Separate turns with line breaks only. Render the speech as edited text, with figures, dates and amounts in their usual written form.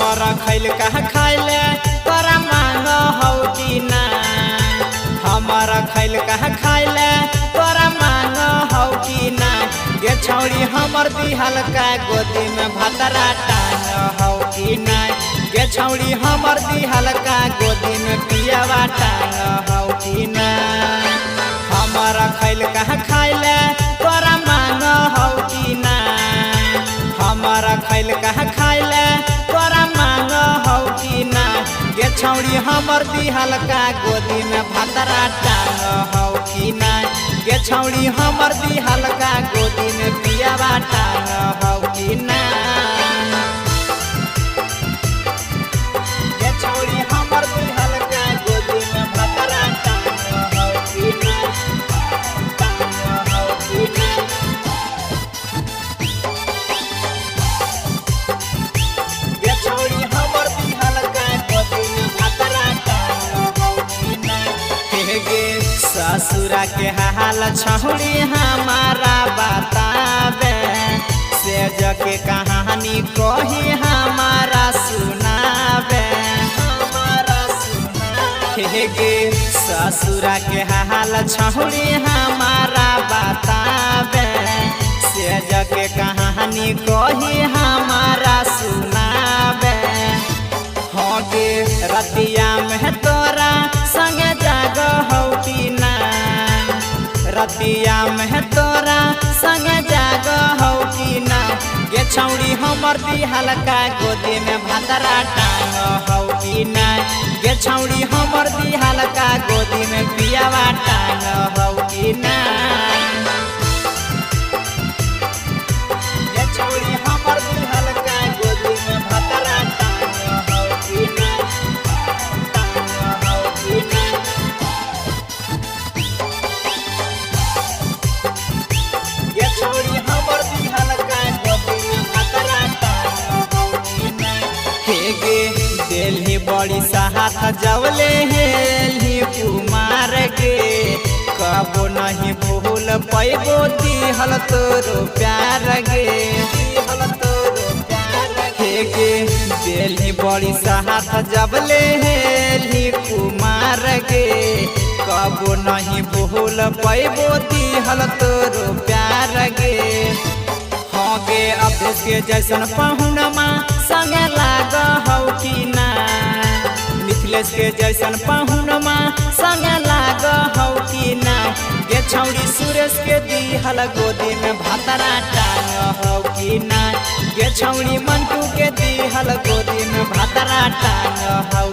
हमारा खैल कहाँ खाइले तोरा मांग हौ कि ना। हमारा खैल कहाँ खाइले तोरा मांग हौ कि ना। गे छौड़ी हमर दिहल का गोदी में भतरा टांग हौ कि ना। गे छौड़ी हमर दिहल का गोदी में पियावा टांग हौ कि ना। हमारा खैल कहाँ खाइले तोरा मांग हौ कि ना। हमारा खैल कहाँ खाइले तोरा मांग हौ कि ना। गे छौड़ी हमर दिहल का गोदी में भतरा टांग हौ कि ना। गे छौड़ी हमर दिहल का गोदी में पियावा टांग हौ कि ना। गे छौड़ी हमर दिहल का गोदी में भतरा टांग हौ कि ना। टांग हौ कि ना। गे छौड़ी हमर दिहल का गोदी में भतरा टांग हौ कि ना। गे ससुरा के हाल छौड़ी हमारा बतावे से जके कहानी कही हमारा सुनावे। गे ससुरा के हाल छौड़ी हमारा बतावे से जके कहानी कही हमारा सुनावे। हो गे रतिया में तोरा संग जाग हौ कि ना। रतिया में तोरा संग जाग हौ कि ना। गे छौड़ी हमर दिहल का गोदी में भतरा टांग हौ कि ना। गे छौड़ी हमर दिहल का गोदी में पियावा टांग हौ कि ना। गे छौड़ी हमर दिहल का गोदी में भतरा टांग हौ कि ना। टांग हौ कि ना। गे छौड़ी हमर दिहल का गोदी में भतरा टांग हौ कि ना। गे दिल्ली बड़ी साहत जवले हेली कुमार गे कबो नहीं भूल पैबो दिहल तोरो प्यार गे। दिहल तोरो प्यार गे दिल्ली बड़ी साहत जवले हेली कुमार गे कबो नहीं भूल पैबो दिहल तोरो प्यार गे। हाँ गे अभेस के जैसन पहुनमा संगे लाग हौ कि ना। मिथिलेश के जैसन पहुनमा संगे लाग हौ कि ना। गे छौड़ी सुरेश के दिहल गोदी में भतरा टांग हौ कि ना। गे छौड़ी मंटू के दिहल गोदी में भतरा टांग हौ